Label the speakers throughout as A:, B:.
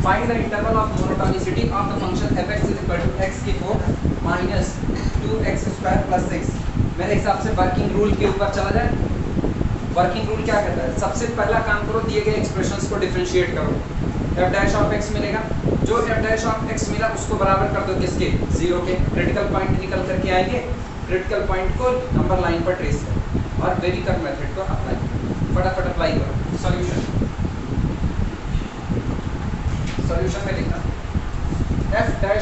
A: Find the interval of monotonicity of the function f(x) = x की 4 minus 2x² + 6। मेरे हिसाब से वर्किंग रूल के ऊपर चला जाए। वर्किंग रूल क्या कहता है? सबसे पहला काम करो, दिए गए एक्सप्रेशंस को डिफरेंशिएट करो। f' मिलेगा, जो f' मिला उसको बराबर कर दो किसके? 0 के। क्रिटिकल पॉइंट निकल करके आएंगे, क्रिटिकल पॉइंट को नंबर लाइन पर ट्रेस करो और वेरिकर मेथड को अप्लाई करो। फटाफट अप्लाई करो। सॉल्यूशन में लिखना f'(x)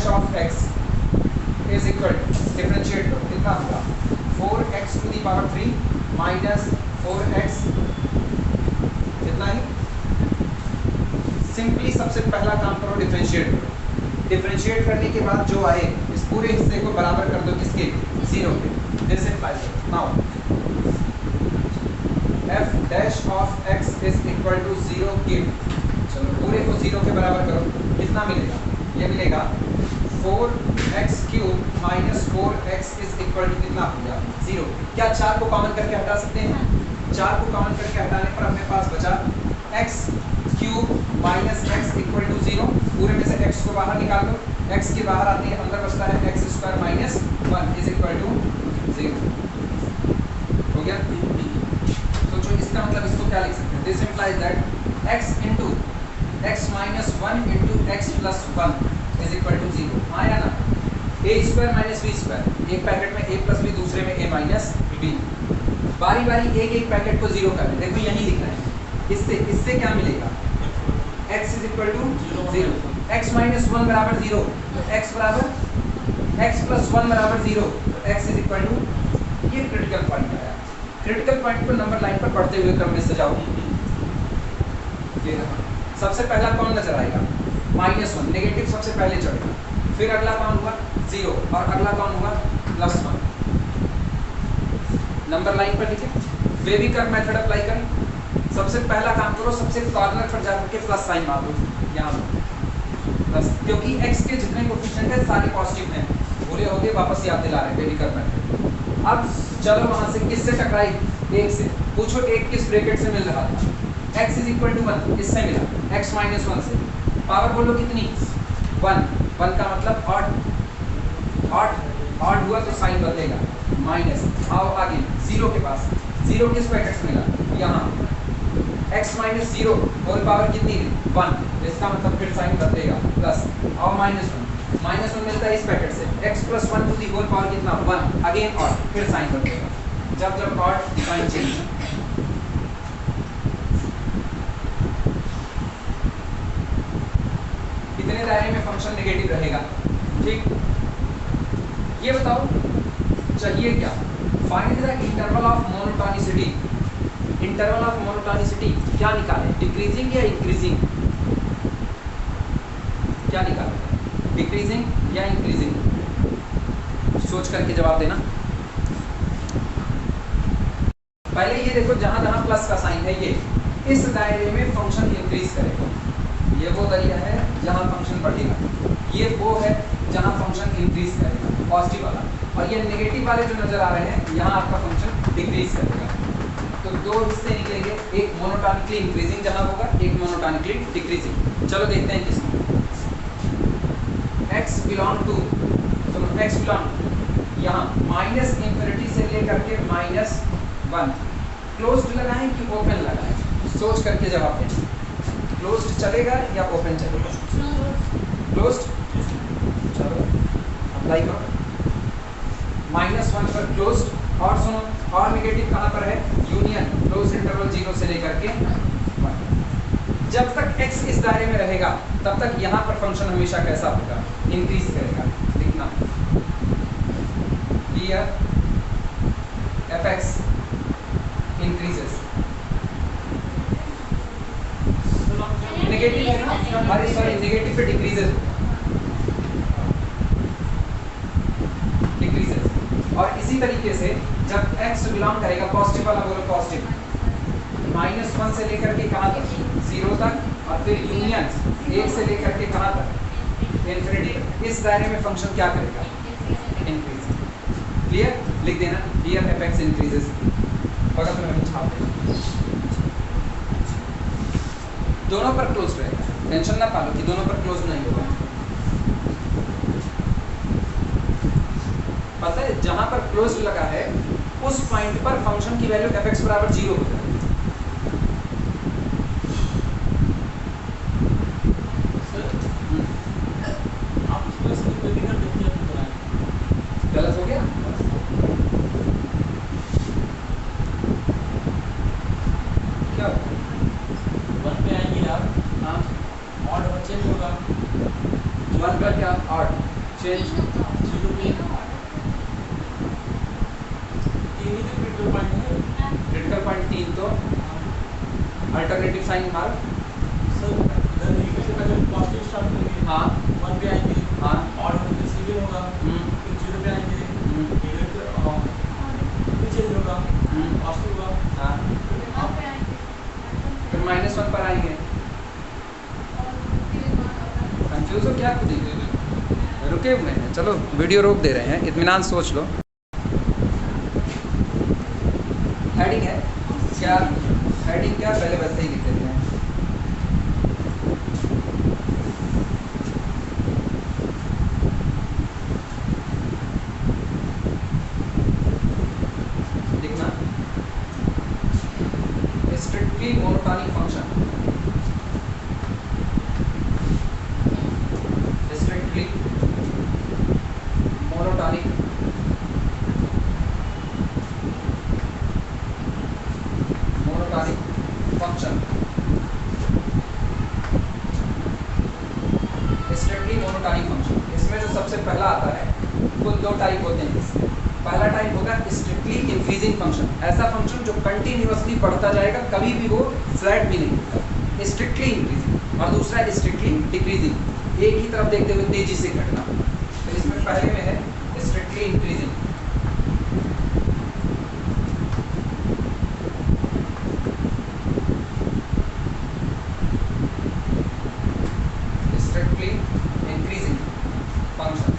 A: डिफरेंशिएट करो, कितना होगा? 4x⁴ माइनस 4x कितना है? सिंपली सबसे पहला काम करो, डिफरेंशिएट करो। डिफरेंशिएट करने के बाद जो आए इस पूरे हिस्से को बराबर कर दो किसके? 0 के। दिस इम्प्लाइज नाउ f'(x) = 0 के। चलो पूरे को 0 के बराबर करो, कितना मिलेगा? ये मिलेगा 4x³ माइनस 4x कितना हो गया? 0। क्या 4 को कॉमन करके हटा सकते हैं? 4 को कॉमन करके हटाने पर अपने पास बचा x³ माइनस x = 0। पूरे में से x को बाहर निकाल दो, x के बाहर आती है, अंदर बचता है x² माइनस 1 = 0। हो गया? सोचो इसका मतलब इसको क्या लिख सकते हैं? This implies that x * x - 1 * x + 1 = 0। आया ना? a² - b², एक पैकेट में a + b, दूसरे में a - b। बारी बारी एक एक पैकेट को 0 कर लें। देखो यही लिख रहे हैं। इससे क्या मिलेगा? x = 0, x - 1 बराबर 0, तो x बराबर x + 1 बराबर 0, तो x = ये क्रिटिकल पॉइंट आया। क्रिटिकल पॉइंट को नंबर लाइन पर पढ़ते हुए क्रम में सजाओ। सबसे पहला कौन नजर आएगा? -1, नेगेटिव सबसे पहले चढ़ेगा। फिर अगला कौन हुआ? 0, और अगला कौन हुआ? +1। नंबर लाइन पर लिखे, वेविकर मेथड अप्लाई करें। सबसे पहला काम करो, सबसे कॉर्नर पर जाकर के प्लस साइन मार दो यहाँ प्लस, क्योंकि x के जितने कोफिशिएंट है सारे पॉजिटिव हैं। भूले होगे, वापस याद दिला रहे हैं वेविकर मेथड। अब चलो वहां से किससे टकराई? 1 से। पूछो 1 किस ब्रैकेट से मिल रहा था? x = 1, इससे मिला, x - 1 से। पावर बोलो कितनी? 1 का मतलब ऑड हुआ तो साइन बदलेगा, माइनस। आओ आगे 0 के पास। 0 किस पैकेट से मिला? यहाँ x - 0 होल पावर कितनी? 1, इसका मतलब फिर साइन बदलेगा, प्लस। और -1 मिलता है इस पैकेट से। x + 1 to the whole power कितना? 1, अगेन ऑड, फिर साइन बदलेगा। जब ऑड साइन चेंज। इतने दायरे में फंक्शन नेगेटिव रहेगा। ठीक, ये बताओ चाहिए क्या? Find the interval of monotonicity. Interval of monotonicity क्या निकालें? डिक्रीजिंग या इंक्रीजिंग? क्या निकालें? डिक्रीजिंग या इंक्रीजिंग? सोच करके जवाब देना। पहले ये देखो, जहां जहां प्लस का साइन है, ये इस दायरे में फंक्शन इंक्रीज करेगा। ये वो दायरा है जहां फंक्शन बढ़ेगा, ये वो है जहां फंक्शन इंक्रीज करेगा, पॉजिटिव वाला। और ये नेगेटिव वाले जो नजर आ रहे हैं, यहाँ आपका फंक्शन डिक्रीज करेगा। तो दो हिस्से निकलेंगे, एक मोनोटोनिकली इंक्रीजिंग जहां होगा, एक मोनोटोनिकली डिक्रीजिंग। चलो देखते हैं किसमें। x बिलोंग टू, चलो x बिलोंग यहाँ -∞ से लेकर के -1। क्लोज्ड लगाएं कि ओपन लगाएं? सोच करके जवाब दें। क्लोज्ड चलेगा या ओपन चलेगा? क्लोज्ड। चलो अप्लाई करो। -1 पर क्लोज्ड। और सुनो, और नेगेटिव कहाँ पर है? यूनियन, क्लोज्ड इंटरवल 0 से लेकर के 1। जब तक x इस दायरे में रहेगा तब तक यहाँ पर फंक्शन हमेशा कैसा होगा? इंक्रीज करेगा। लिखना हियर f(x) इंक्रीजेस। नेगेटिव है ना? अरे सॉरी, नेगेटिव पे डिक्रीजेस। और इसी तरीके से जब x बिलोंग करेगा, पॉजिटिव वाला बोलो पॉजिटिव, -1 से लेकर के कहाँ तक? 0 तक। और फिर यूनियन 1 से लेकर के कहाँ तक? इन्फिनिटी तक। इस दायरे में फंक्शन क्या करेगा? इंक्रीज। क्लियर? लिख देना हियर f(x) इंक्रीजेस। बगल में हम छाप देंगे, दोनों पर क्लोज रहेगा। टेंशन ना पालो कि दोनों पर क्लोज नहीं होगा। पता है जहां पर क्लोज लगा है उस पॉइंट पर फंक्शन की वैल्यू fx बराबर 0 हो जाएगी। गलत हो गया? क्या
B: वन पे आएंगे आप,
A: हाँ
B: ऑड चेंज होगा,
A: 1 का क्या ऑड चेंज
B: जीरो पे तीन ही तो क्रिटिकल पॉइंट है।
A: क्रिटिकल पॉइंट 3 तो अल्टरनेटिव साइन मार।
B: सर इधर नेगेटिव से पहले पॉजिटिव स्टार्ट करेंगे,
A: हाँ
B: वन पे आएंगे,
A: हाँ
B: ऑड होकर सिविल होगा, फिर जीरो पे आएंगे, फिर चेंज होगा, पॉजिटिव होगा,
A: हाँ
B: आप
A: फिर -1 पर आएंगे। कंफ्यूज हो क्या खुद ही? रुके हुए हैं, चलो वीडियो रोक दे रहे हैं, इत्मीनान सोच लो। हेडिंग है क्या? हेडिंग क्या? पहले वैसे ही लिख देते हैं। लिखना strictly monotonic function, strictly monotonic function, strictly monotonic function. इसमें जो सबसे पहला आता है, कुल 2 टाइप होते हैं इसके। पहला टाइप होगा स्ट्रिक्टली इंक्रीजिंग फंक्शन, ऐसा फंक्शन जो कंटिन्यूअसली बढ़ता जाएगा, कभी भी वो फ्लैट भी नहीं होता, स्ट्रिक्टली इंक्रीजिंग। और दूसरा स्ट्रिक्टली डिक्रीजिंग, एक ही तरफ देखते हुए तेजी से घटना। तो इसमें पहले में है strictly increasing, strictly increasing function.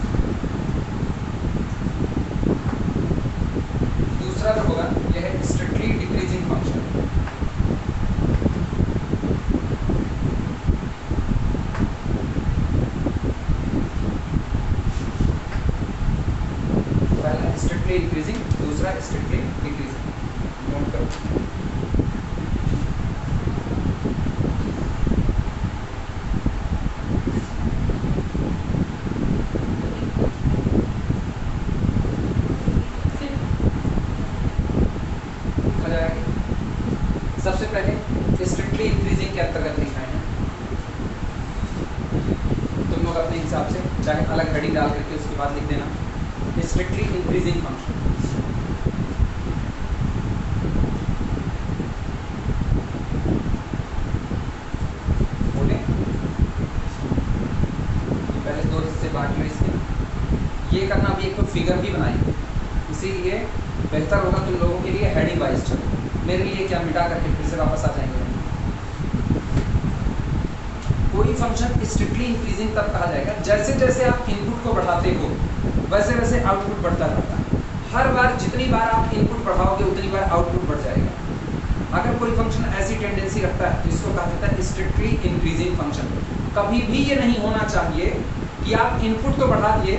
A: दूसरा जो होगा यह है स्ट्रिक्टली डिक्रीजिंग फंक्शन। पहला स्ट्रिक्टली इंक्रीजिंग, दूसरा स्ट्रिक्टली डिक्रीजिंग। नोट करो। लिखा जाएगा। सबसे पहले स्ट्रिक्टली इंक्रीजिंग के अंतर्गत लिखा है, तुम लोग अपने हिसाब से चाहे अलग हेडिंग डाल करके उसके बाद लिख देना स्ट्रिक्टली इंक्रीजिंग फंक्शन। बोले पहले 2 हिस्से बांट लो इसके। ये करना अभी एक तो फिगर भी बनाएंगे, इसीलिए बेहतर होगा तुम लोगों के लिए हेडिंग वाइज चलो। मेरे लिए क्या, मिटा करके फिर से वापस आ जाएंगे। कोई फंक्शन स्ट्रिक्टली इंक्रीजिंग तब कहा जाएगा जैसे जैसे आप इनपुट को बढ़ाते हो वैसे वैसे आउटपुट बढ़ता रहता है। हर बार जितनी बार आप इनपुट बढ़ाओगे उतनी बार आउटपुट बढ़ जाएगा। अगर कोई फंक्शन ऐसी टेंडेंसी रखता है तो इसको कहा जाता है स्ट्रिक्टली इंक्रीजिंग फंक्शन। कभी भी ये नहीं होना चाहिए कि आप इनपुट तो बढ़ा दिए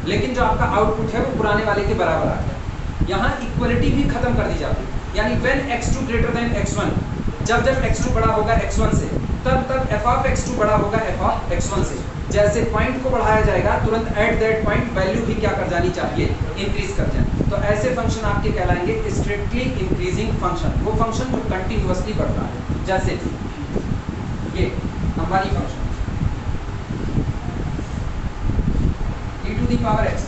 A: लेकिन जो आपका आउटपुट है वो पुराने वाले के बराबर आ गया। यहाँ इक्वलिटी भी खत्म कर दी जाती है, यानी when x2 greater than x1, जब x2 बड़ा होगा x1 से तब f ऑफ x2 बड़ा होगा f ऑफ x1 से। जैसे पॉइंट को बढ़ाया जाएगा तुरंत एट दैट पॉइंट वैल्यू भी क्या कर जानी चाहिए, इंक्रीज कर जाए। तो ऐसे फंक्शन आपके कहलाएंगे स्ट्रिक्टली इंक्रीजिंग फंक्शन, वो फंक्शन जो कंटिन्यूअसली बढ़ता है। जैसे ये हमारी function e to the power x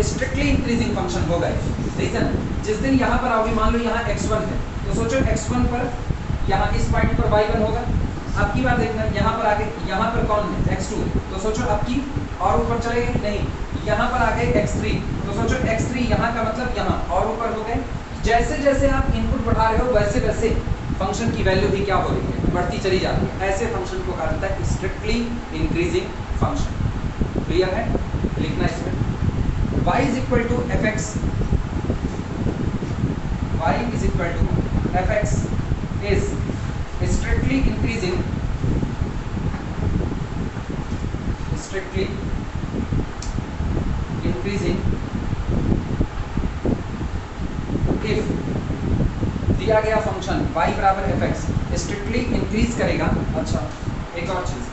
A: strictly increasing function होगा। रीजन, जिस दिन यहाँ पर आओगे, मान लो यहाँ x1 है तो सोचो x1 पर यहाँ इस पॉइंट पर y1 होगा। अब की बात देखना, यहाँ पर आगे, यहाँ पर कौन है, x2 है तो सोचो अब की और ऊपर चले गए, नहीं यहाँ पर आ गए x3 तो सोचो x3 यहाँ का मतलब यहाँ और ऊपर हो गए। जैसे जैसे आप इनपुट बढ़ा रहे हो वैसे वैसे फंक्शन की वैल्यू भी क्या हो रही है, बढ़ती चली जाती है। ऐसे फंक्शन को कहा जाता है स्ट्रिक्टली इंक्रीजिंग फंक्शन। क्लियर है? लिखना इसमें y is equal to fx, y is equal to fx is strictly increasing strictly increasing if दिया गया फंक्शन y बराबर fx स्ट्रिक्टली इंक्रीज करेगा। अच्छा, एक और चीज,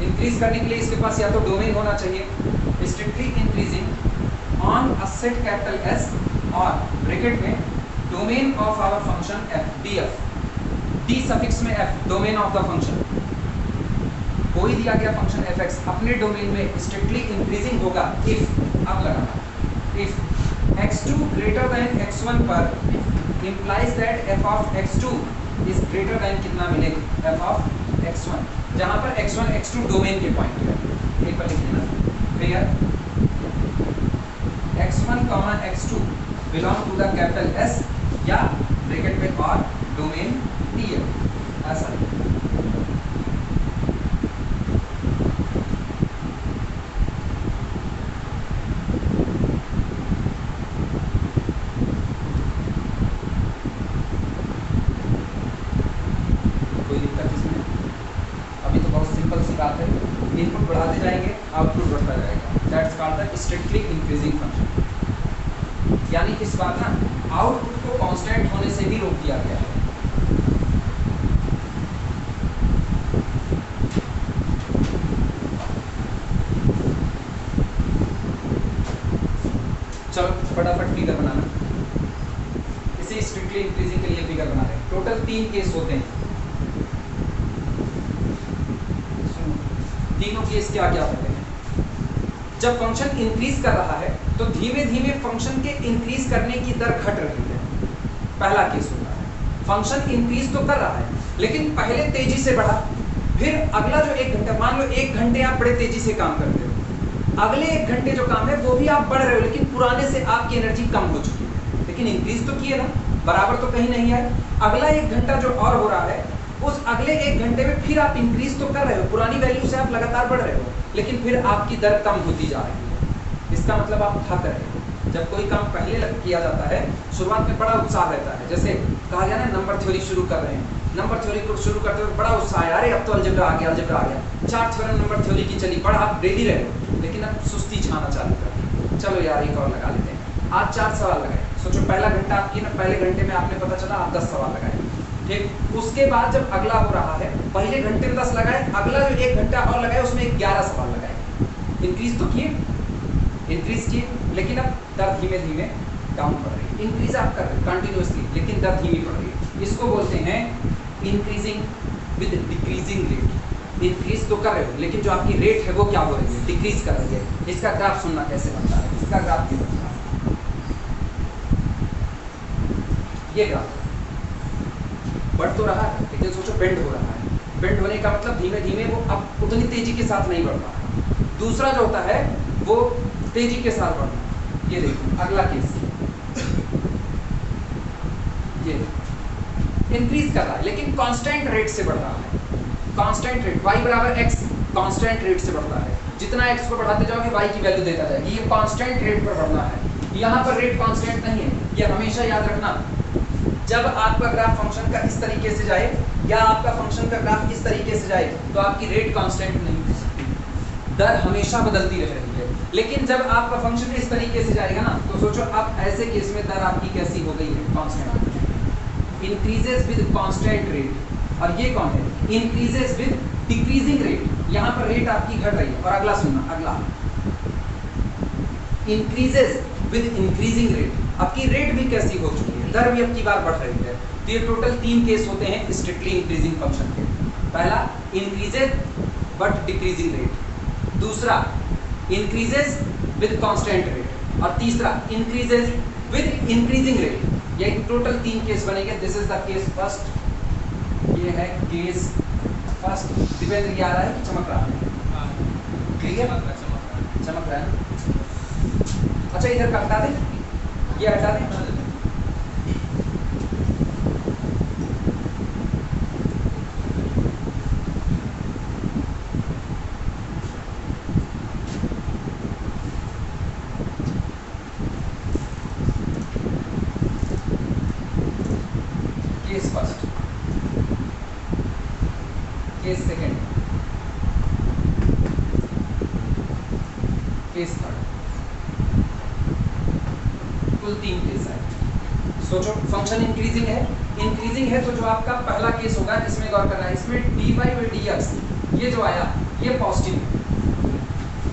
A: इंक्रीज करने के लिए इसके पास या तो डोमेन होना चाहिए, strictly increasing on a set capital S और ब्रैकेट में domain of our function f df, D suffix में f domain of the function. कोई दिया गया फंक्शन fx अपने डोमेन में स्ट्रिक्टली इंक्रीजिंग होगा इफ, अब लगाना, if x2 greater than x1 पर implies that f of x2 is greater than कितना मिलेगा f of x1, जहां पर x1 x2 डोमेन के पॉइंट है। एक बार लिख लेना, clear, x1 x2 belong to the capital S या ब्रैकेट में और डोमेन D है, ऐसा इनपुट बढ़ाते जाएंगे, आउटपुट बढ़ता जाएगा। That's called the strictly increasing function. यानी इस बार ना आउटपुट को कांस्टेंट होने से भी रोक दिया गया है। चलो फटाफट फिगर बनाना, इसे स्ट्रिक्टली इंक्रीजिंग के लिए फिगर बना रहे हैं। टोटल 3 केस होते हैं, तीनों केस क्या क्या होते हैं। जब फंक्शन इंक्रीज कर रहा है तो धीमे धीमे फंक्शन के इंक्रीज करने की दर घट रही है, पहला केस होता है। फंक्शन इंक्रीज तो कर रहा है लेकिन पहले तेजी से बढ़ा, फिर अगला जो 1 घंटा, मान लो 1 घंटे आप बड़े तेजी से काम करते हो, अगले 1 घंटे जो काम है वो भी आप बढ़ रहे हो, लेकिन पुराने से आपकी एनर्जी कम हो चुकी है, लेकिन इंक्रीज तो किए ना, बराबर तो कहीं नहीं है। अगला 1 घंटा जो और हो रहा है, उस अगले 1 घंटे में फिर आप इंक्रीज तो कर रहे हो, पुरानी वैल्यू से आप लगातार बढ़ रहे हो, लेकिन फिर आपकी दर कम होती जा रही है। इसका मतलब आप थक रहे हो। जब कोई काम पहले किया जाता है, शुरुआत में बड़ा उत्साह रहता है, जैसे कहा गया ना नंबर थ्योरी शुरू कर रहे हैं, नंबर थ्योरी को शुरू करते हुए बड़ा उत्साह है, अरे अब तो अलजेब्रा आ गया, अलजेब्रा आ गया, 4 थ्योरम नंबर थ्योरी की चली, बड़ा आप रेडी रहे हो, लेकिन अब सुस्ती छाना चालू कर, चलो यार एक और लगा लेते हैं। आज 4 सवाल लगाए, सोचो पहला घंटा आपकी ना, पहले घंटे में आपने पता चला आप 10 सवाल लगाए, ठीक। उसके बाद जब अगला हो रहा है, पहले घंटे में 10 लगाए, अगला जो 1 घंटा और लगाए उसमें 11 सवाल लगाए। इंक्रीज तो किए, इंक्रीज किए, लेकिन अब दर धीमे धीमे डाउन पड़ रही है। इंक्रीज आप कर रहे हैं कंटिन्यूअसली, लेकिन दर धीमी पड़ रही है। इसको बोलते हैं increasing with decreasing rate. Increase तो कर रहे हो, लेकिन जो आपकी रेट है वो क्या हो रही है, डिक्रीज कर रही है। इसका ग्राफ सुनना कैसे बनता है, इसका ग्राफ क्या बनता है, ये ग्राफ बढ़ तो रहा है, लेकिन सोचो बेंड हो रहा है। बेंड होने का मतलब धीमे धीमे वो अब उतनी तेजी के साथ नहीं बढ़ रहा है। दूसरा जो होता है वो तेजी के साथ बढ़ना। ये देखो अगला केस, ये इंक्रीज कर रहा है लेकिन कांस्टेंट रेट से बढ़ रहा है। कांस्टेंट रेट y बराबर x कांस्टेंट रेट से बढ़ता है। जितना x को बढ़ाते जाओगे y की वैल्यू देता जाएगी। ये कांस्टेंट रेट पर बढ़ना है। यहाँ पर रेट कांस्टेंट नहीं है, ये हमेशा याद रखना। जब आपका ग्राफ फंक्शन का इस तरीके से जाए या आपका फंक्शन का ग्राफ इस तरीके से जाए तो आपकी रेट कांस्टेंट नहीं हो सकती, दर हमेशा बदलती रह रही है। लेकिन जब आपका फंक्शन इस तरीके से जाएगा ना, तो सोचो आप ऐसे केस में दर आपकी कैसी हो गई है, constant, increases with constant rate. और ये कौन है, इंक्रीजेस विद डिक्रीजिंग रेट। यहाँ पर रेट आपकी घट रही है। और अगला सुनना, अगला इंक्रीजेस विद इंक्रीजिंग रेट। आपकी रेट भी कैसी हो चुकी है, दर भी अब की बार बढ़ रही है। तो ये टोटल 3 केस होते हैं स्ट्रिक्टली इंक्रीजिंग फंक्शन के। पहला इंक्रीजेस बट डिक्रीजिंग रेट, दूसरा इंक्रीजेस विद कांस्टेंट रेट, और तीसरा इंक्रीजेस विद इंक्रीजिंग रेट। ये टोटल 3 केस बनेंगे। This is the case first, ये है केस फर्स्ट। दीपेंद्र ये आ रहा है कि चमक रहा है, क्लियर चमक रहा है। अच्छा इधर का हटा दें, ये हटा दें। Case first, case second, case third, कुल 3 केस है। सोचो फंक्शन इंक्रीजिंग है तो जो आपका पहला केस होगा इसमें गौर करना है, इसमें dy बाई dx ये जो आया ये पॉजिटिव है।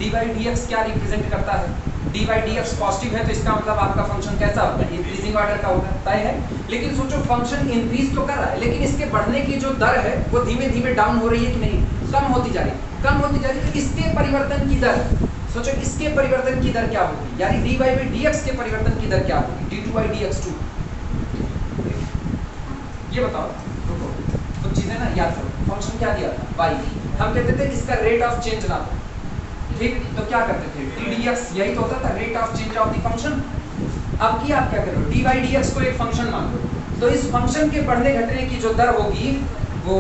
A: dy बाई dx क्या रिप्रेजेंट करता है? dy बाई dx पॉजिटिव है तो इसका मतलब आपका फंक्शन कैसा होगा? इंक्रीजिंग ऑर्डर का होगा, तय है। लेकिन सोचो फंक्शन इंक्रीज तो कर रहा है लेकिन इसके बढ़ने की जो दर है वो धीमे धीमे डाउन हो रही है कि नहीं? कम होती जा रही तो इसके परिवर्तन की दर, सोचो इसके परिवर्तन की दर क्या होगी? यानी dy बाई dx के परिवर्तन की दर क्या होगी? d2 by dx2। ये बताओ, रुको कुछ चीजें ना याद करो। फंक्शन क्या दिया था? y। हम कहते थे इसका रेट ऑफ चेंज ना हो, ठीक? तो क्या करते थे? ddx, यही तो होता था rate of change of the function. अब की आप क्या करो? dy बाई dx को एक फंक्शन मान लो, तो इस फंक्शन के बढ़ने घटने की जो दर होगी वो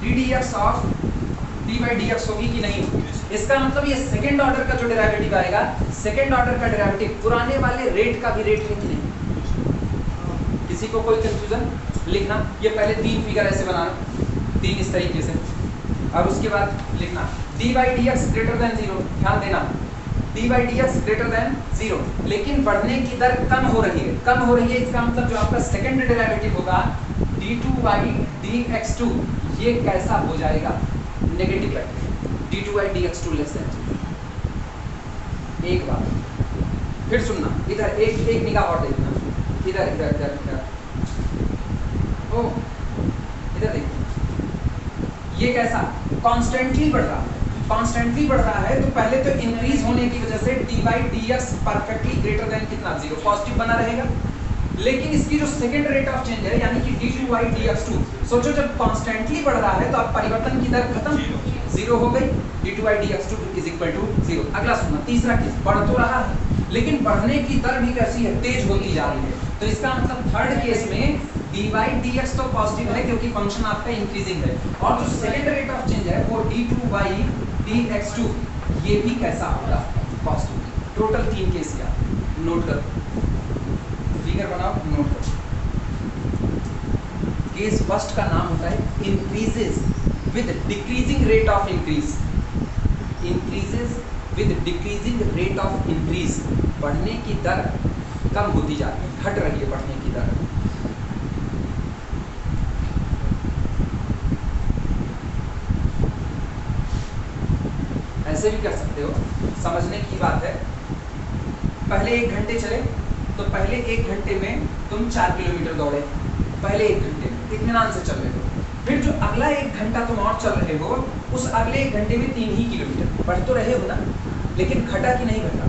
A: ddx of dy by dx होगी कि नहीं होगी? इसका मतलब ये सेकंड ऑर्डर का जो डेरिवेटिव आएगा, सेकंड ऑर्डर का डेरिवेटिव पुराने वाले रेट का भी रेट है कि नहीं? किसी को कोई कंफ्यूजन? लिखना, ये पहले 3 फिगर ऐसे बनाना, 3 इस तरीके से, और उसके बाद लिखना dy by dx greater than 0। ध्यान देना dy by dx greater than 0, लेकिन बढ़ने की दर कम हो रही है। इसका मतलब जो आपका सेकंड डेरिवेटिव होगा d2 बाई dx2 ये कैसा हो जाएगा? नेगेटिव बैठेगा, d2 by dx2 less than 0। एक बात फिर सुनना, इधर एक निगाह और देखना, इधर ओ इधर देखो, ये कैसा कांस्टेंटली बढ़ रहा है। तो पहले तो इंक्रीज होने की वजह से dy by dx perfectly greater than कितना? 0, पॉजिटिव बना रहेगा। लेकिन इसकी जो सेकंड रेट ऑफ चेंज है यानी कि d2 बाई dx2, सोचो जब कांस्टेंटली बढ़ रहा है तो अब परिवर्तन की दर खत्म, 0 हो गई, d2 by dx2 is equal to 0। अगला सुनना, तीसरा केस, बढ़ तो रहा है लेकिन बढ़ने की दर भी कैसी है? तेज होती जा रही है। तो इसका मतलब थर्ड केस में dy बाई dx तो पॉजिटिव है क्योंकि फंक्शन आपका इंक्रीजिंग है, और जो सेकंड रेट ऑफ चेंज है वो d2 बाई dx2 ये भी कैसा होगा? पॉजिटिव। टोटल 3 केस क्या? नोट करो, फिगर बनाओ, नोट करो। केस फर्स्ट का नाम होता है increases with decreasing rate of increase. Increases with decreasing rate of increase, बढ़ने की दर कम होती जा रही है, घट रही है बढ़ने की दर। ऐसे भी कर सकते हो, समझने की बात है। पहले 1 घंटे चले तो पहले 1 घंटे में तुम 4 किलोमीटर दौड़े, पहले 1 घंटे में इत्मीनान से चल रहे हो। फिर जो अगला 1 घंटा तुम और चल रहे हो, उस अगले 1 घंटे में 3 ही किलोमीटर बढ़ तो रहे हो ना, लेकिन घटा कि नहीं घटा?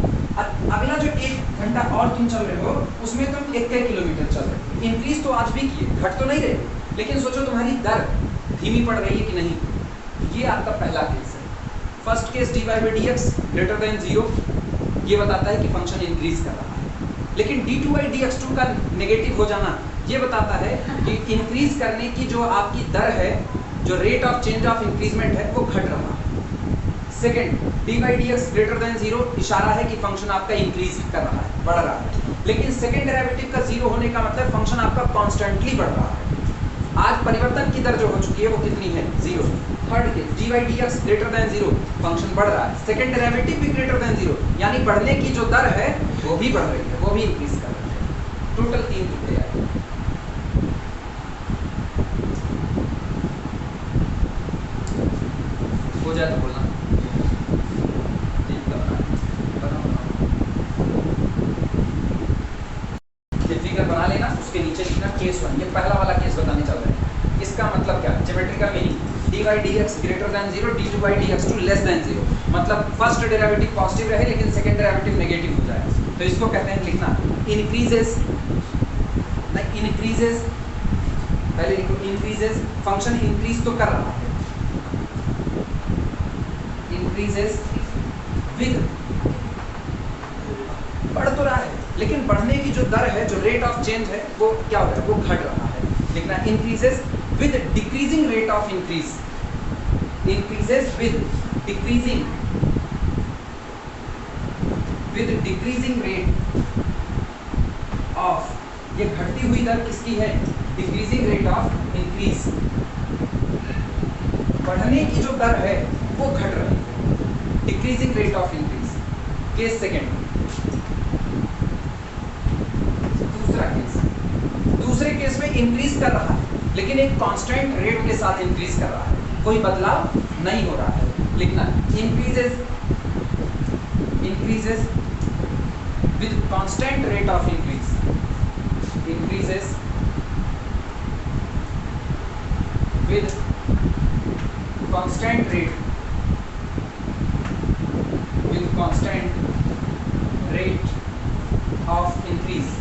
A: अगला जो 1 घंटा और तुम चल रहे हो उसमें तुम 1 किलोमीटर चल रहे हो। इंक्रीज तो आज भी किए, घट तो नहीं रहे, लेकिन सोचो तुम्हारी दर धीमी पड़ रही है कि नहीं? ये आपका पहला केस है। First case dy by dx greater than 0 ये बताता है कि फंक्शन इंक्रीज कर रहा है, लेकिन d2 बाई dx2 का नेगेटिव हो जाना ये बताता है कि इंक्रीज करने की जो आपकी दर है, जो rate of change of increment है वो घट रहा है। Second, dy by dx greater than 0 इशारा है कि फंक्शन आपका इंक्रीज कर रहा है, बढ़ रहा है। लेकिन सेकंड डेरिवेटिव का 0 होने का मतलब फंक्शन आपका कॉन्स्टेंटली बढ़ रहा है। आज परिवर्तन की दर जो हो चुकी है वो कितनी है? 0। Third case dy by dx greater than 0, function बढ़ रहा है, सेकंड डेरिवेटिव भी ग्रेटर देन 0, यानी बढ़ने की जो दर है वो भी बढ़ रही है, वो भी इंक्रीज कर रही है। टोटल 3 टुकड़े आए। हो जाए तो बोलना, फिगर बना लेना, उसके नीचे लिखना केस 1। ये पहला वाला केस बताने चल रहे हैं। इसका मतलब क्या? Geometrical meaning dy by dx greater than 0, d2 by dx2 less than 0, मतलब फर्स्ट डेरिवेटिव पॉजिटिव रहे लेकिन सेकंड डेरिवेटिव नेगेटिव हो जाए, तो इसको कहते हैं लिखना इंक्रीजेस। इंक्रीजेस पहले लिखो, इंक्रीजेस, फंक्शन इंक्रीज तो कर रहा है, इंक्रीजेस विद, बढ़ तो रहा है लेकिन बढ़ने की जो दर है, जो रेट ऑफ चेंज है वो क्या हो रहा है? वो घट रहा है। लिखना increases with decreasing rate of increase, increases with decreasing rate of, ये घटती हुई दर किसकी है? डिक्रीजिंग रेट ऑफ इंक्रीज, बढ़ने की जो दर है वो घट रही है, decreasing rate of increase. Case second, दूसरा केस, दूसरे केस में इंक्रीज कर रहा है लेकिन एक कांस्टेंट रेट के साथ इंक्रीज कर रहा है, कोई बदलाव नहीं हो रहा है। लिखना increases with constant rate of increase, increases with constant rate, with constant rate of increase।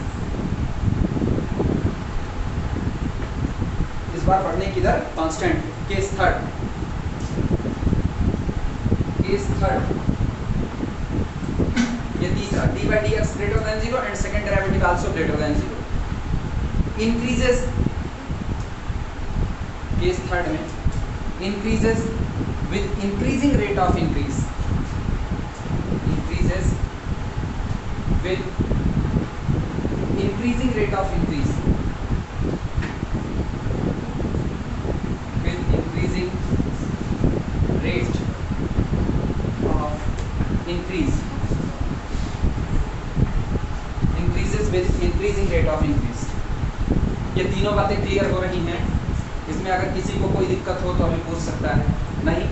A: इस बार पढ़ने किधर constant. Case third, case third ये तीसरा, D by D X greater than zero and second derivative also greater than zero. Increases, case third में increases with increasing rate of increase, increases with increasing rate of increase, with increasing rate of increase, with increasing rate of increase। ये तीनों बातें clear हो रही हैं। इसमें अगर किसी को कोई दिक्कत हो तो हमें पूछ सकता है, नहीं।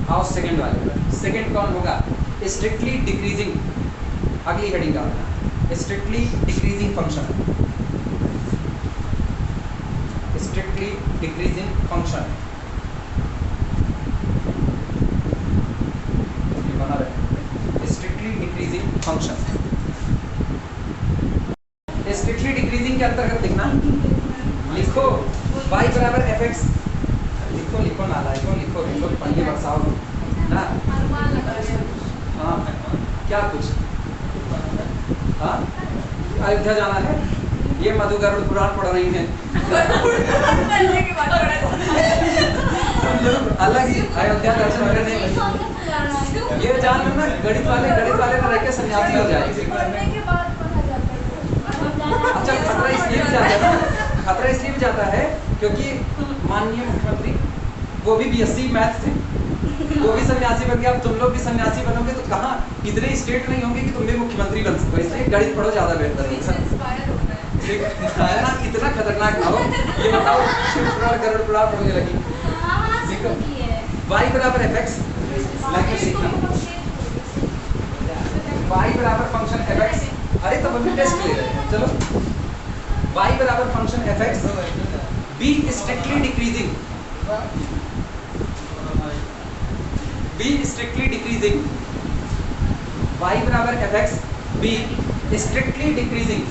A: आओ सेकंड वाले पर। सेकंड कौन होगा? स्ट्रिक्टली डिक्रीजिंग, अगली हेडिंग का होगा strictly decreasing function, strictly decreasing function, ये बना रहे strictly decreasing function. Strictly decreasing के अंतर्गत लिखना, लिखो y बराबर एफ एक्स, लिखो लिखो ना लाइको लिखो, लिखो पढ़िए बरसाओ ना। हाँ क्या कुछ, हाँ अयोध्या जाना है, ये मधु गरुड़ पुराण पढ़ रही हैं अलग ही अयोध्या दर्शन करने। ये जान लो ना, गणित वाले रह के सन्यासी हो जाएंगे। अच्छा खतरा इसलिए भी जाता है ना, खतरा इसलिए भी जाता है क्योंकि माननीय मुख्यमंत्री वो भी बीएससी मैथ थे, वो भी सन्यासी बन गया। अब तुम लोग भी सन्यासी बनोगे तो कहाँ इतने स्टेट नहीं होंगे कि तुम भी मुख्यमंत्री बन सको, इसलिए गणित पढ़ो ज्यादा बेहतर है ना। इतना खतरनाक ना हो। ये बताओ शिव पुराण गरुड़ पुराण पढ़ने लगी। y बराबर एफ एक्स, y बराबर फंक्शन एफ एक्स। अरे तब अभी टेस्ट ले रहे हैं, चलो। y बराबर function f x, be strictly decreasing, be strictly decreasing, y बराबर f x, be strictly decreasing,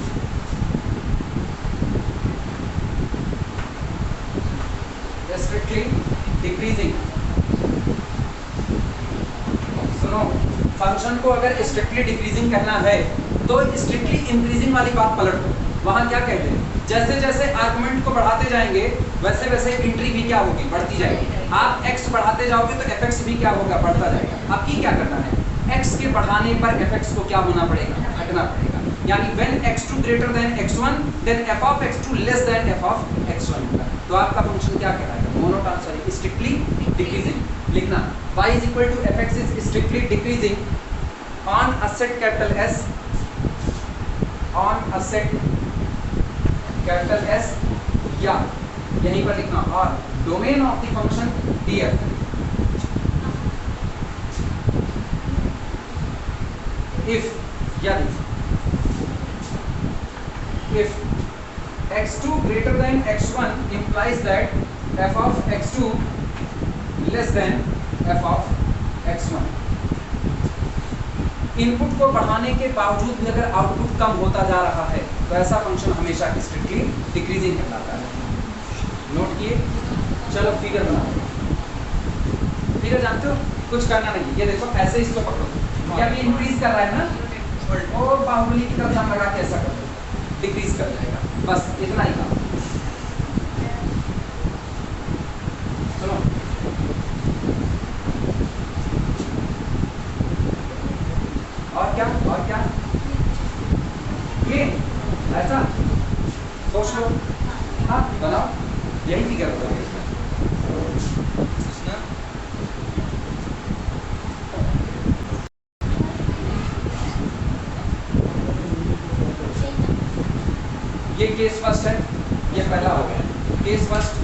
A: strictly decreasing. सुनो, फंक्शन को अगर स्ट्रिक्टली डिक्रीजिंग कहना है तो स्ट्रिक्टली इंक्रीजिंग वाली बात पलट दो। वहां क्या कहते हैं, जैसे जैसे आर्गुमेंट को बढ़ाते जाएंगे वैसे वैसे इंट्री भी क्या होगी, बढ़ती जाएगी। आप x बढ़ाते जाओगे तो fx भी क्या होगा, बढ़ता जाएगा। अब की क्या करना है, x के बढ़ाने पर fx को क्या होना पड़ेगा, घटना पड़ेगा। यानी when x2 greater than x1 then f of x2 less than f of x1। तो आपका फंक्शन क्या कहलाएगा, मोनोटोन, सॉरी स्ट्रिक्टली डिक्रीजिंग। लिखना y is equal to fx is strictly decreasing on a set capital S, on a set capital S, या यहीं पर लिखना और domain of the function df। if यदि if x2 greater than x1 implies that f of x2 less than f of x1। Input को बढ़ाने के बावजूद भी अगर आउटपुट कम होता जा रहा है तो ऐसा फंक्शन हमेशा स्ट्रिक्टली डिक्रीजिंग कहलाता है। नोट किए, चलो फिगर बनाओ। फिगर जानते हो, कुछ करना नहीं, ये देखो ऐसे इसको पकड़ो, क्या भी इंक्रीज कर रहा है ना, और बाहुबली की तरफ ध्यान लगा के ऐसा कर दो, डिक्रीज कर जाएगा, बस इतना ही काम। सुनो, और क्या, और क्या, ये ऐसा सोच लो, हाँ बनाओ, यही फिगर होगा। केस फर्स्ट है, ये पहला हो गया केस फर्स्ट।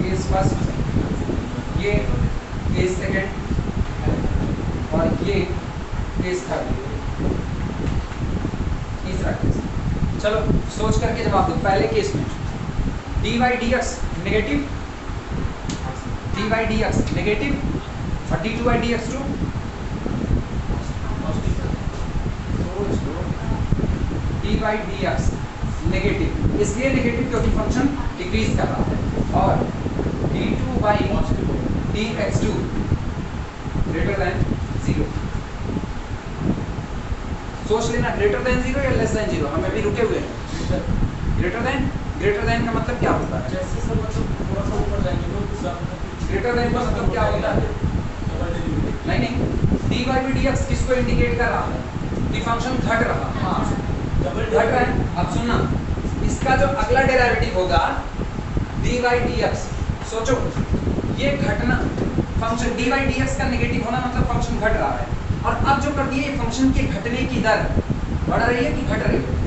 A: केस फर्स्ट, ये केस सेकंड और ये केस थर्ड, तीसरा केस। चलो सोच करके जवाब दो। पहले केस में dy dx negative, dy dx negative और d2 dx two dy dx negative, इसलिए नेगेटिव क्योंकि फंक्शन डिक्रीज कर रहा है। और d2 dx2 ग्रेटर देन 0। सोच लेना ग्रेटर देन 0 या लेस देन 0, हम अभी रुके हुए हैं। ग्रेटर देन का मतलब क्या होता है?
B: जैसे सर मतलब थोड़ा सा ऊपर जाएंगे तो
A: ग्रेटर देन का मतलब क्या होता है? नहीं, dy by dx किसको इंडिकेट कर रहा है कि फंक्शन घट रहा है, घट रहा है। अब सुनना, इसका जो अगला डेरिवेटिव होगा dy dx, सोचो ये घटना, फंक्शन dy dx का नेगेटिव होना मतलब फंक्शन घट रहा है। और अब जो कर दिए ये फंक्शन के घटने की दर बढ़ रही है कि घट रही है?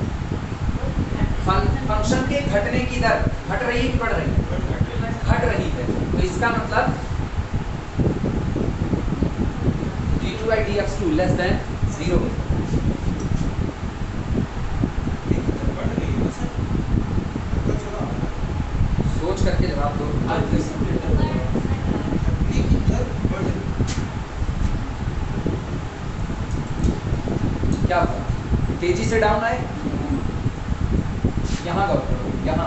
A: फंक्शन के घटने की दर घट रही है कि बढ़ रही है? घट रही है। तो इसका मतलब d2 dx2 लेस देन 0। सोच करके जवाब दो। क्या होगा? तेजी से डाउन आए, यहाँ गौर करो, यहाँ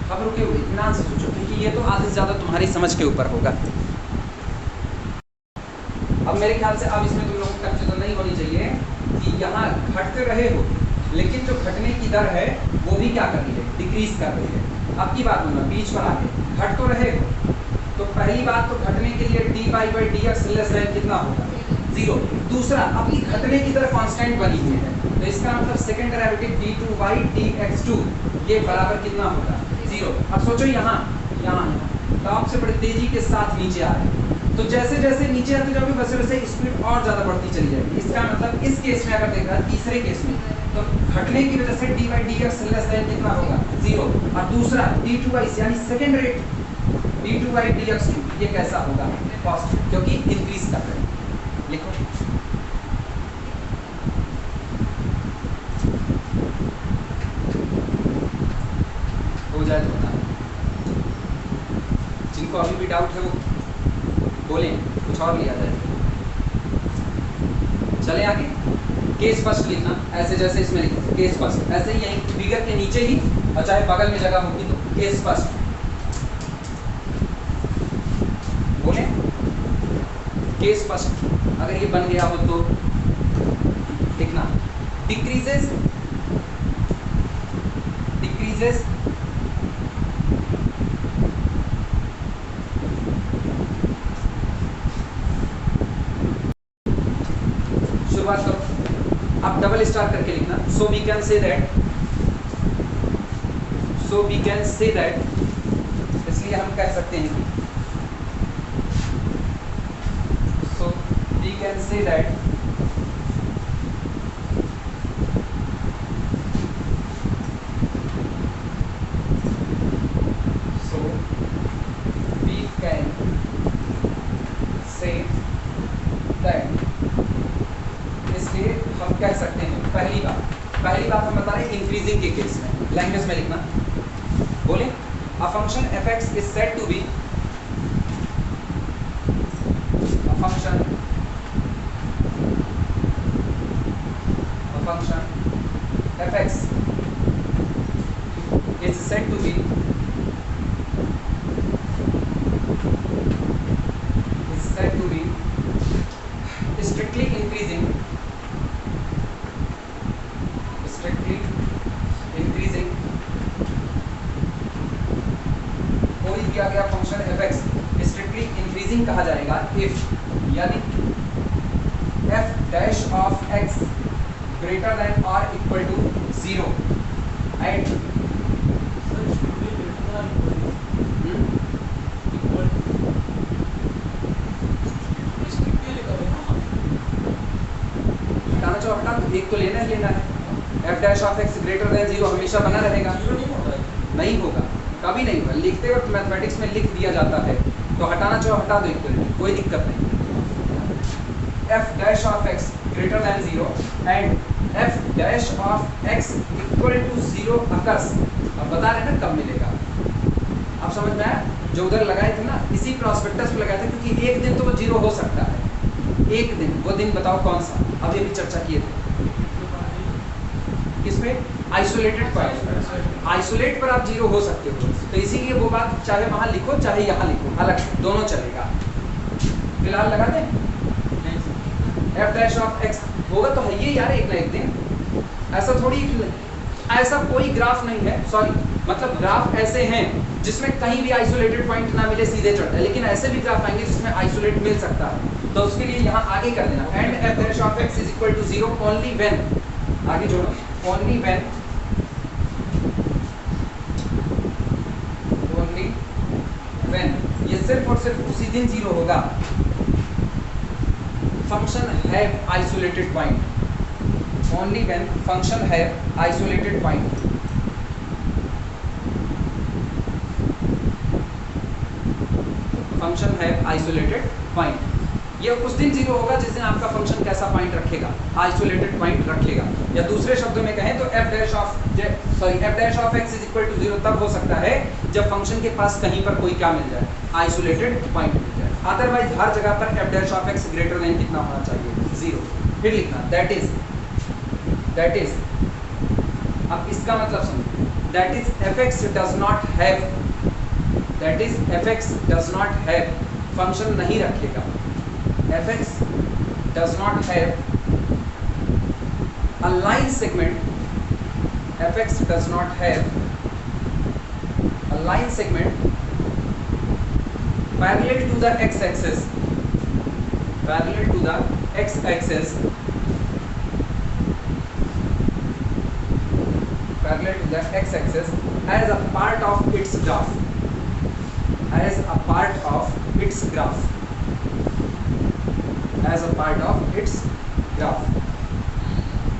A: अब रुके हुए इत्मीनान से सोचो, क्योंकि ये तो आधे से ज्यादा तुम्हारी समझ के ऊपर होगा। अब मेरे ख्याल से अब इसमें तुम लोगों को कंफ्यूजन नहीं होनी चाहिए कि यहाँ घटते रहे हो, लेकिन जो घटने की दर है वो भी क्या कर रही है? डिक्रीज कर रही है। अब की बात होगा बीच पर आके, घट तो रहे हो, तो पहली बात तो घटने के लिए dy by dx less than कितना होगा? 0। दूसरा, अपनी घटने की दर कांस्टेंट बनी हुई है, तो इसका मतलब सेकंड डेरिवेटिव d2 dx2 ये बराबर कितना होगा? 0। अब सोचो यहाँ टॉप से बड़ी तेजी के साथ नीचे आ रहे हैं, तो जैसे जैसे नीचे आते जाओगे वैसे वैसे स्पीड और ज्यादा बढ़ती चली जाएगी। इसका मतलब इस केस में अगर देखा, तीसरे केस में, तो घटने की वजह से dy dx लेस देन कितना होगा? 0। और दूसरा d2 यानी सेकंड रेट d2 dx2 ये कैसा होगा? पॉजिटिव, क्योंकि इंक्रीज कर रहे हैं। लिखो हो जाए तो बता, जिनको अभी भी डाउट है वो बोलें, कुछ और लिया जाए। चले आगे, केस फर्स्ट लिखना ऐसे जैसे इसमें लिखो, केस फर्स्ट ऐसे ही यहीं फिगर के नीचे ही, और चाहे बगल में जगह होगी तो केस फर्स्ट बोले। केस फर्स्ट अगर ये बन गया हो तो लिखना डिक्रीजेस शुरुआत करो, आप डबल स्टार करके लिखना। So we can say that, इसलिए हम कह सकते हैं कि so we can say that कह सकते हैं। पहली बात हम बता रहे हैं इंक्रीजिंग के केस में, लैंग्वेज में लिखना। बोले a function fx is said to be, a function fx is said to be strictly increasing कोई दिया गया फंक्शन fx स्ट्रिक्टली इंक्रीजिंग कहा जाएगा इफ, यानी f dash of x greater than और इक्वल टू 0 एंड हटाना चाहो हटा दो, एक तो लेना ही लेना है। F dash of x greater than zero हमेशा बना रहेगा, नहीं होगा, कभी नहीं होगा। लिखते वक्त मैथमेटिक्स में लिख दिया जाता है, तो हटाना चाहो हटा दो इक्वलिटी, कोई दिक्कत नहीं। F dash of x greater than zero and f dash of x equal to zero occurs. अब बता रहे ना कब मिलेगा, आप समझ में आया? जो उधर लगाए थे ना, इसी प्रॉस्पेक्टस में लगाए थे, क्योंकि एक दिन तो वो जीरो हो सकता है, एक दिन। वो दिन बताओ कौन सा? अभी अभी चर्चा किए थे किसमें? Isolated point. आइसोलेट पर आप जीरो हो सकते हो, तो इसीलिए वो बात चाहे वहां लिखो चाहे यहाँ लिखो, अलग दोनों चलेगा। फिलहाल लगा दें एफ डैश ऑफ एक्स होगा तो है ये यार, एक ना एक दिन। ऐसा थोड़ी, ऐसा कोई ग्राफ नहीं है, सॉरी मतलब ग्राफ ऐसे हैं जिसमें कहीं भी आइसोलेटेड पॉइंट ना मिले, सीधे चढ़ते हैं, लेकिन ऐसे भी ग्राफ आएंगे जिसमें आइसोलेट मिल सकता है। तो उसके लिए यहाँ आगे कर देना and f dash of x is equal to zero only when, आगे जोड़ो, ओनली व्हेन ये सिर्फ और सिर्फ उसी दिन जीरो होगा function have isolated point, only when function have isolated point. Function have isolated point, ये उस दिन जीरो होगा जिस दिन आपका फंक्शन कैसा पॉइंट रखेगा, आइसोलेटेड पॉइंट रखेगा। या दूसरे शब्दों में कहें तो f dash of x is equal to zero तब हो सकता है जब फंक्शन के पास कहीं पर कोई क्या मिल जाए, आइसोलेटेड पॉइंट मिल जाए। अदरवाइज हर जगह पर F dash of x greater then कितना होना चाहिए? जीरो। फिर लिखना दैट इज अब इसका मतलब समझो, that is F x does not have, that is F x does not have, function नहीं रखेगा, F x does not have a line segment, fx does not have a line segment parallel to the x-axis, parallel to the x-axis, parallel to the x-axis as a part of its graph, as a part of its graph, as a part of its graph।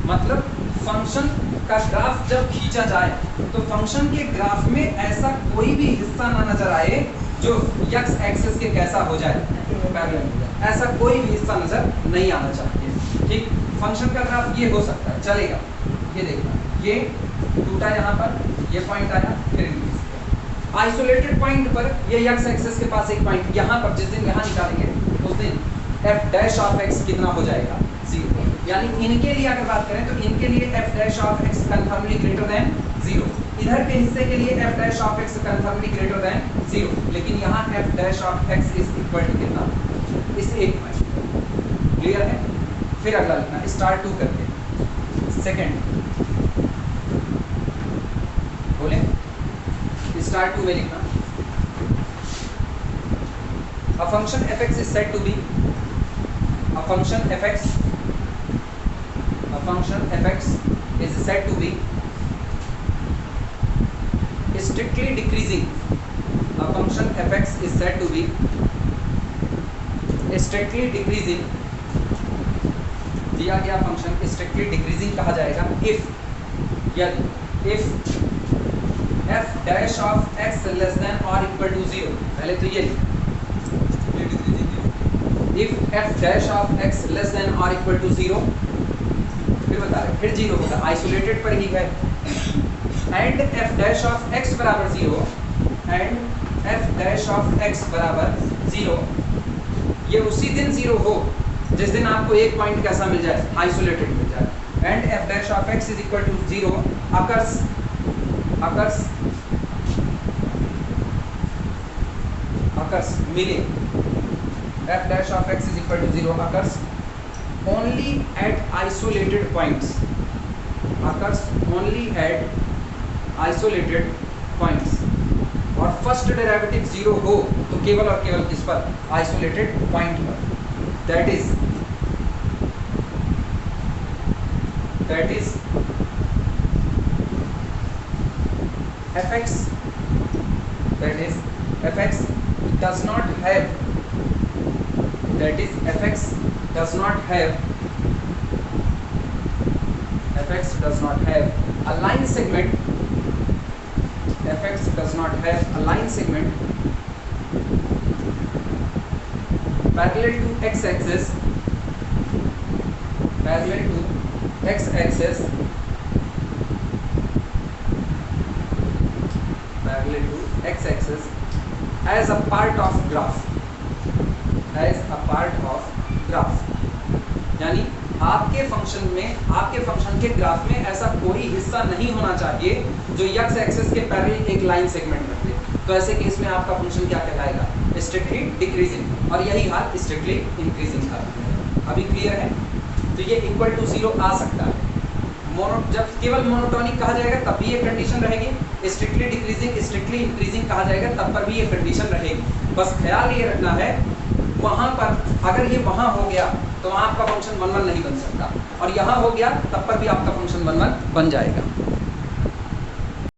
A: मतलब function का graph जब खींचा जाए तो function के graph में ऐसा कोई भी हिस्सा ना नजर आए जो एक्स एक्सिस के कैसा हो जाए, पैरेलल हो जाए, ऐसा कोई भी हिस्सा नजर नहीं आना चाहिए। ठीक, फंक्शन का ग्राफ ये हो सकता है, चलेगा। ये देखना, ये टूटा यहाँ पर, ये पॉइंट आया, फिर इंक्रीज किया। आइसोलेटेड पॉइंट पर ये एक्स एक्सिस के पास एक पॉइंट यहाँ पर, जिस दिन यहाँ निकालेंगे उस दिन एफ डैश ऑफ एक्स कितना हो जाएगा? जीरो। यानी इनके लिए अगर बात करें तो इनके लिए f dash of x confirmly greater than zero, इधर के हिस्से के लिए f dash of x confirmly greater than zero, लेकिन यहाँ f dash of x is equal to कितना? इस एक पॉइंट। क्लियर है? फिर अगला लिखना स्टार टू करके, सेकेंड बोले स्टार टू में लिखना a function fx is said to be a function fx is said to be strictly decreasing, a function fx is said to be strictly decreasing, दिया गया फंक्शन strictly decreasing कहा जाएगा if f dash of x less than or equal to 0। पहले तो ये if f dash of x less than or equal to 0, फिर बता रहे, फिर जीरो होगा, आइसोलेटेड पर ही है। And f dash of x बराबर 0 and f dash of x बराबर 0, ये उसी दिन 0 हो जिस दिन आपको एक पॉइंट कैसा मिल जाए, आइसोलेटेड मिल जाए। And f dash of x is equal to 0 occurs मिले, f dash of x is equal to 0 occurs only at isolated points, occurs only at isolated points। और फर्स्ट डेरिवेटिव 0 हो तो केवल और केवल किस पर? आइसोलेटेड पॉइंट पर। That is fx that is fx does not have, that is fx does not have, fx does not have a line segment, fx does not have a line segment parallel to x-axis, parallel to x-axis, parallel to x-axis as a part of graph, as a part of graph। यानी आपके function में, आपके function के graph में ऐसा कोई हिस्सा नहीं होना चाहिए जो x एक्सिस के पैरेलल एक लाइन सेगमेंट रख दे। तो ऐसे केस में आपका फंक्शन क्या कहलाएगा? स्ट्रिक्टली डिक्रीजिंग, और यही हाल स्ट्रिक्टली इंक्रीजिंग का। अभी क्लियर है? तो ये इक्वल टू 0 आ सकता है। जब केवल मोनोटोनिक कहा जाएगा तब भी ये कंडीशन रहेगी, स्ट्रिक्टली डिक्रीजिंग, स्ट्रिक्टली इंक्रीजिंग कहा जाएगा तब पर भी ये कंडीशन रहेगी। बस ख्याल ये रखना है, वहाँ पर अगर ये वहाँ हो गया तो वहाँ आपका फंक्शन 1 1 नहीं बन सकता, और यहाँ हो गया तब पर भी आपका फंक्शन 1 1 बन जाएगा।